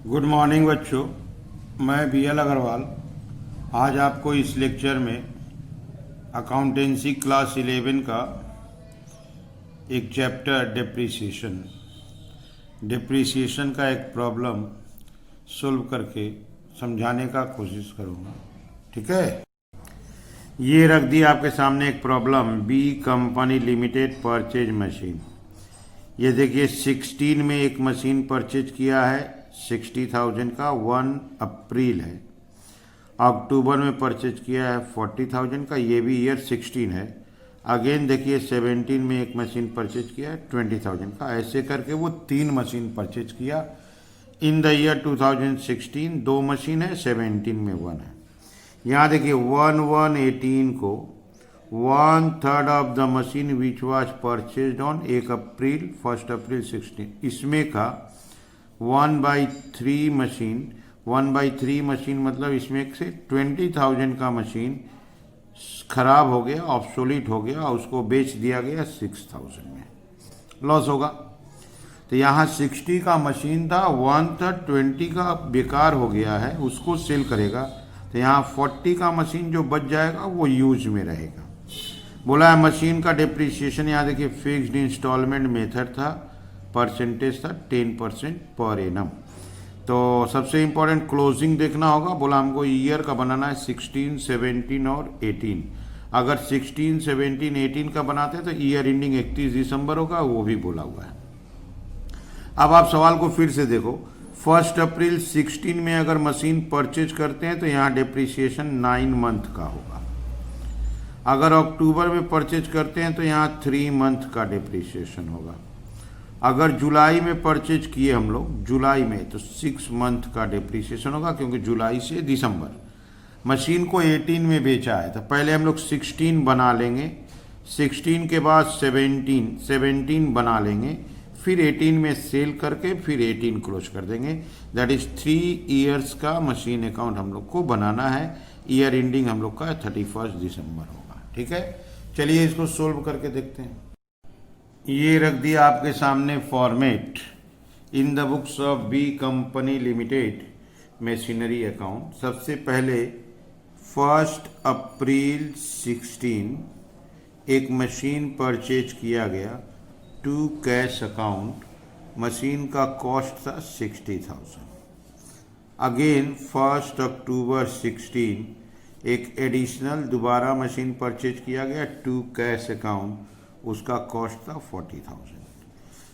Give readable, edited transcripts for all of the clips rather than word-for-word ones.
Good morning बच्चों। मैं BL. Agarwal आज आपको इस लेक्चर में अकाउंटेंसी क्लास 11 का एक चैप्टर डिप्रिसिएशन का एक प्रॉब्लम सॉल्व करके समझाने का कोशिश करूँगा। ठीक है, ये रख दी आपके सामने एक problem. B company limited purchase machine. ये देखिए 16 में एक मशीन परचेज किया है 60,000 का, 1 अप्रैल है। अक्टूबर में परचेज किया है 40,000 का, ये भी ईयर 16 है। अगेन देखिए 17 में एक मशीन परचेज किया है 20,000 का। ऐसे करके वो 3 मशीन परचेज किया इन द ईयर 2016। 2 मशीन है, 17 में 1 है। यहाँ देखिए 1/1/18 को 1/3 of the machine which was purchase on 1 अप्रैल 1 अप्रैल 16, इसमें का 1/3 मशीन 1/3 मशीन मतलब इसमें से 20,000 का मशीन खराब हो गया, ऑब्सोलीट हो गया, उसको बेच दिया गया 6,000 में, लॉस होगा। तो यहाँ 60 का मशीन था, 1/3 20 का बेकार हो गया है, उसको सेल करेगा। तो यहाँ 40 का मशीन जो बच जाएगा वो यूज में रहेगा। बोला है मशीन का डिप्रिसिएशन, यहाँ देखिए फिक्स्ड इंस्टॉलमेंट मेथड था, परसेंटेज था 10% पर एनम। तो सबसे इम्पोर्टेंट क्लोजिंग देखना होगा। बोला हमको ईयर का बनाना है 16, 17 और 18। अगर 16, 17, 18 का बनाते हैं तो ईयर एंडिंग 31 दिसंबर होगा, वो भी बोला हुआ है। अब आप सवाल को फिर से देखो। 1 अप्रैल 16 में अगर मशीन परचेज करते हैं तो यहाँ डिप्रिसिएशन 9 मंथ का होगा। अगर अक्टूबर में परचेज करते हैं तो यहाँ 3 मंथ का डिप्रिसिएशन होगा। अगर जुलाई में परचेज किए हम लोग जुलाई में तो 6 मंथ का डिप्रिसिएशन होगा, क्योंकि जुलाई से दिसंबर। मशीन को 18 में बेचा है तो पहले हम लोग 16 बना लेंगे, 16 के बाद 17 बना लेंगे, फिर 18 में सेल करके फिर 18 क्लोज कर देंगे। दैट इज 3 ईयर्स का मशीन अकाउंट हम लोग को बनाना है। ईयर एंडिंग हम लोग का 31 दिसंबर होगा। ठीक है, चलिए इसको सोल्व करके देखते हैं। ये रख दिया आपके सामने format in the books of B company limited machinery account. सबसे पहले 1 अप्रैल 16 एक मशीन परचेज किया गया टू कैश अकाउंट। मशीन का कॉस्ट था 60,000। अगेन 1 अक्टूबर 16 एक एडिशनल दोबारा मशीन परचेज किया गया टू कैश अकाउंट, उसका कॉस्ट था 40,000।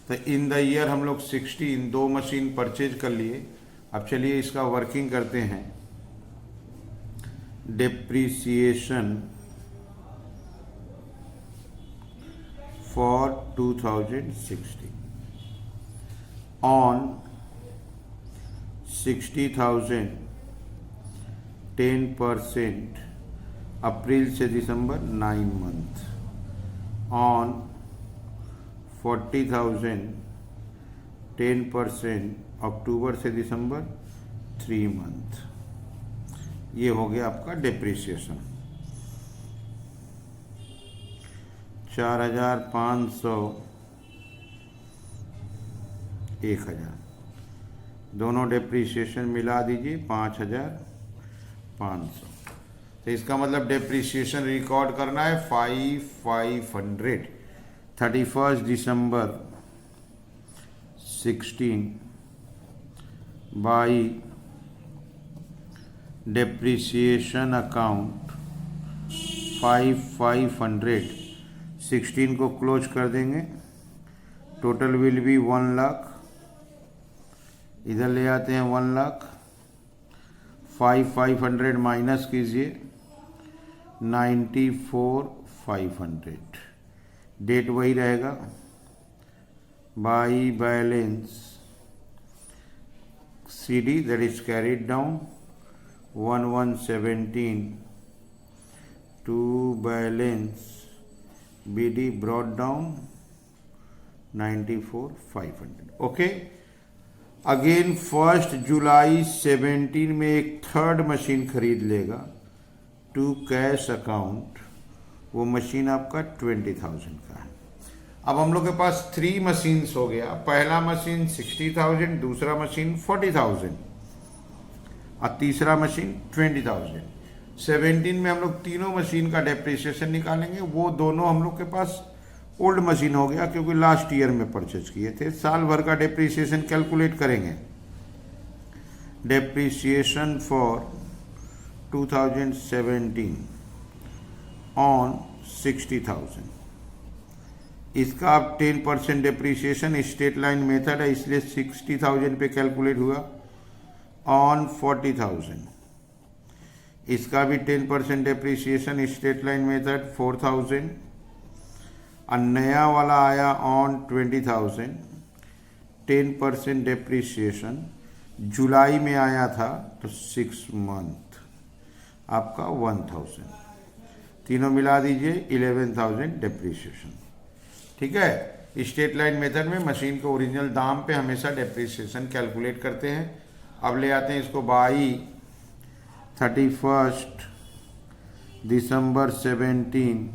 तो इन द ईयर हम लोग 16 2 मशीन परचेज कर लिए। अब चलिए इसका वर्किंग करते हैं। डिप्रिसिएशन फॉर 2016 ऑन 60,000 10% अप्रैल से दिसंबर 9 मंथ, ऑन 40,000 10% अक्टूबर से दिसंबर 3 मंथ। ये हो गया आपका डिप्रिसिएशन। 4,500 1,000 दोनों डिप्रिसिएशन मिला दीजिए 5,500। तो इसका मतलब डिप्रिसिएशन रिकॉर्ड करना है 5,500 31 दिसंबर 16 बाई डिप्रिसिएशन अकाउंट 5,500। 16 को क्लोज कर देंगे, टोटल विल बी 1 लाख। इधर ले आते हैं 1 लाख। 5,500 माइनस कीजिए 94,500। डेट वही रहेगा। By balance CD that is carried down 1117 to balance BD brought down 94,500। Okay, again 1 जुलाई 17 में एक थर्ड मशीन खरीद लेगा टू कैश अकाउंट। वो मशीन आपका 20,000 का है। अब हम लोग के पास 3 मशीन्स हो गया, पहला मशीन 60,000, दूसरा मशीन 40,000 और तीसरा मशीन 20,000। 17 में हम लोग तीनों मशीन का डेप्रिसिएशन निकालेंगे। वो दोनों हम लोग के पास ओल्ड मशीन हो गया क्योंकि लास्ट ईयर में परचेज किए थे। साल भर का डेप्रिसिएशन कैलकुलेट करेंगे। डेप्रिसिएशन फॉर 2017 ऑन 60,000, इसका अब 10% डेप्रिसिएशन स्ट्रेट लाइन मेथड है, इसलिए 60,000 पे कैलकुलेट हुआ। ऑन 40,000 इसका भी 10% डेप्रिसिएशन स्ट्रेट लाइन मेथड 4,000। और नया वाला आया ऑन 20,000, 10% डेप्रिसिएशन जुलाई में आया था तो 6 मंथ आपका 1,000, तीनों मिला दीजिए 11,000 डेप्रिसिएशन। ठीक है। स्ट्रेट लाइन मेथड में मशीन के ओरिजिनल दाम पे हमेशा डेप्रिसिएशन कैलकुलेट करते हैं। अब ले आते हैं इसको by 31 December 17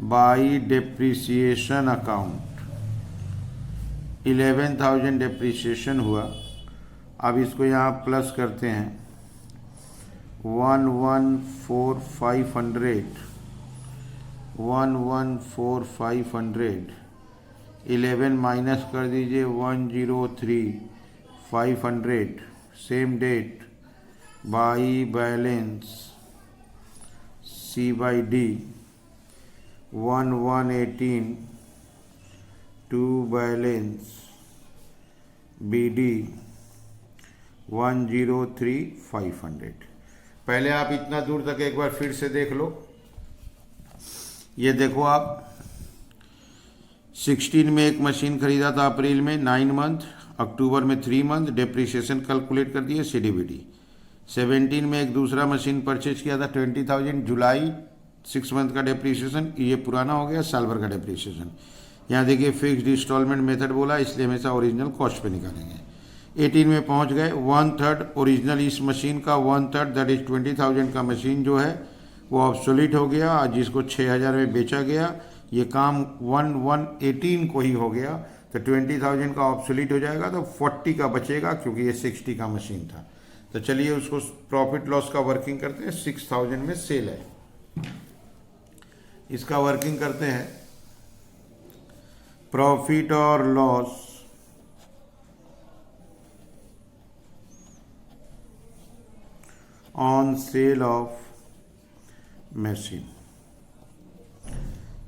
by depreciation account 11,000 depreciation हुआ। अब इसको यहाँ प्लस करते हैं 114,500 11 माइनस कर दीजिए 103,500 same date by balance C by D 1118 to balance B D 103,500। पहले आप इतना दूर तक एक बार फिर से देख लो। ये देखो आप 16 में एक मशीन खरीदा था अप्रैल में 9 मंथ, अक्टूबर में 3 मंथ, डेप्रिसिएशन कैलकुलेट कर दिए सीडीबीडी। 17 में एक दूसरा मशीन परचेज किया था 20,000 जुलाई, 6 मंथ का डेप्रिसिएशन, ये पुराना हो गया, साल भर का डेप्रिसिएशन। यहाँ देखिए फिक्स्ड इंस्टॉलमेंट मेथड बोला, इसलिए हमेशा ओरिजिनल कॉस्ट पे निकालेंगे। 18 में पहुँच गए, 1/3 ओरिजिनल इस मशीन का 1/3 दैट इज 20,000 का मशीन जो है वो ऑब्सोलीट हो गया, और जिसको 6,000 में बेचा गया ये काम 1/118 को ही हो गया, तो 20,000 का ऑब्सोलीट हो जाएगा तो 40 का बचेगा क्योंकि ये 60 का मशीन था। तो चलिए उसको प्रॉफिट लॉस का वर्किंग करते हैं। 6,000 में सेल है, इसका वर्किंग करते हैं। प्रॉफिट और loss on sale of machine,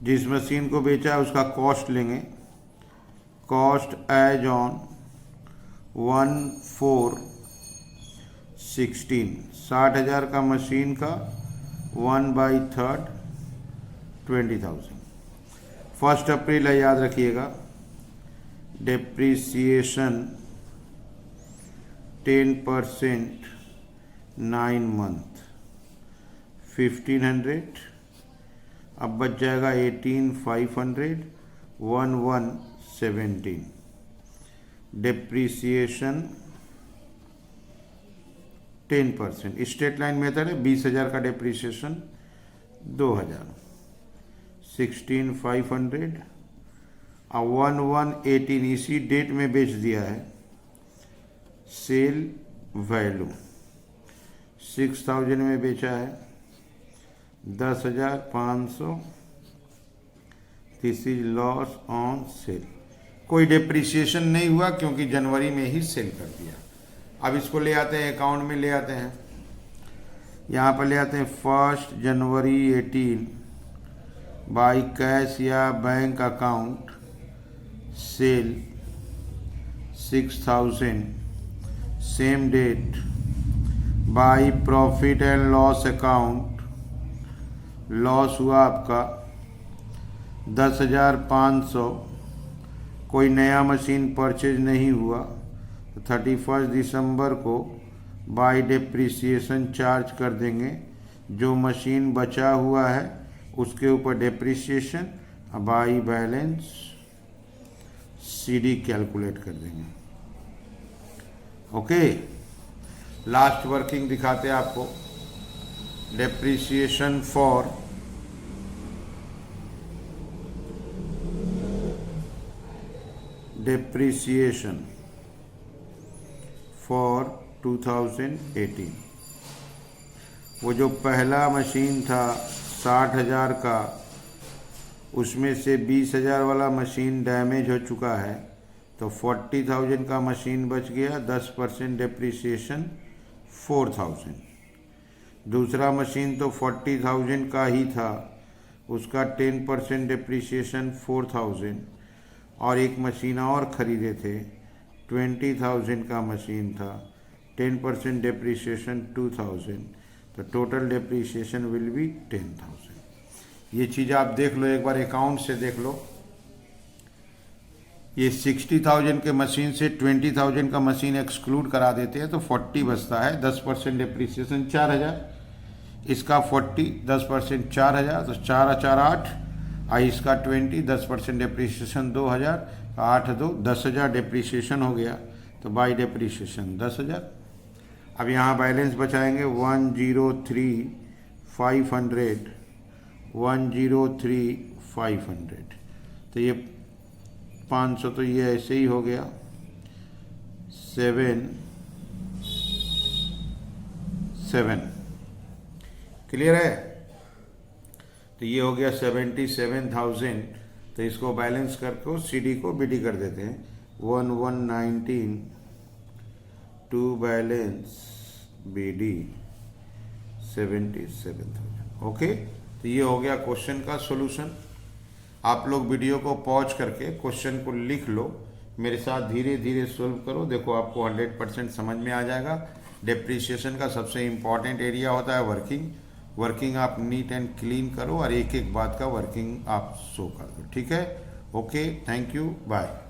जिस मशीन को बेचा है उसका कॉस्ट लेंगे। कॉस्ट एज ऑन 1/4/16, 60,000 का मशीन का 1/3 20,000। 1 अप्रैल है, याद रखिएगा। डेप्रिसिएशन 10% 9 मंथ 1,500, अब बच जाएगा 18,500 1117। डेप्रिसिएशन 10%, स्ट्रेट लाइन मेथड है, 20,000 का डेप्रिसिएशन 2,000, 16,500 और 1118 इसी डेट में बेच दिया है। सेल वैल्यू 6,000 में बेचा है 10,500, this is loss on sale. कोई डेप्रिसिएशन नहीं हुआ क्योंकि जनवरी में ही सेल कर दिया। अब इसको ले आते हैं अकाउंट में, ले आते हैं यहाँ पर, ले आते हैं 1 जनवरी 18 बाई कैश या bank account sale 6,000 same date by profit and loss account, loss हुआ आपका 10,500। कोई नया मशीन परचेज नहीं हुआ तो 31 दिसंबर को बाई डेप्रिसिएशन चार्ज कर देंगे। जो मशीन बचा हुआ है उसके ऊपर depreciation, by balance CD calculate कर देंगे। ओके, लास्ट वर्किंग दिखाते हैं आपको। Depreciation for depreciation for 2018। वो जो पहला मशीन था 60,000 का, उसमें से 20,000 वाला मशीन डैमेज हो चुका है, तो 40,000 का मशीन बच गया, 10% डिप्रिसिएशन 4,000। दूसरा मशीन तो 40,000 का ही था, उसका 10% डिप्रिसिएशन 4,000, और एक मशीन और ख़रीदे थे 20,000 का मशीन था, 10% डिप्रिसिएशन 2,000, तो टोटल डिप्रिसिएशन विल बी 10,000। ये चीज़ आप देख लो, एक बार अकाउंट से देख लो। ये 60,000 के मशीन से 20,000 का मशीन एक्सक्लूड करा देते हैं तो 40 बचता है, 10% डिप्रिसिएशन 4,000, इसका 40 10% 4,000, तो 4 8, और इसका 20 10% डिप्रिसिएशन 2,000, 8 2 10,000 डिप्रिसिएशन हो गया, तो बाई डिप्रिसिएशन 10,000। अब यहाँ बैलेंस बचाएंगे 103,500, 103,500, तो ये 500 तो ये ऐसे ही हो गया, 7 7 क्लियर है। तो ये हो गया 77,000। तो इसको बैलेंस करके सीडी को बीडी कर देते हैं, 1119 टू बैलेंस बीडी 77,000। ओके, तो ये हो गया क्वेश्चन का सॉल्यूशन। आप लोग वीडियो को पॉज करके क्वेश्चन को लिख लो, मेरे साथ धीरे धीरे सॉल्व करो, देखो आपको 100% समझ में आ जाएगा। डिप्रिसिएशन का सबसे इम्पॉर्टेंट एरिया होता है वर्किंग आप नीट एंड क्लीन करो और एक एक बात का वर्किंग आप शो कर दो, ठीक है। Okay, thank you, bye.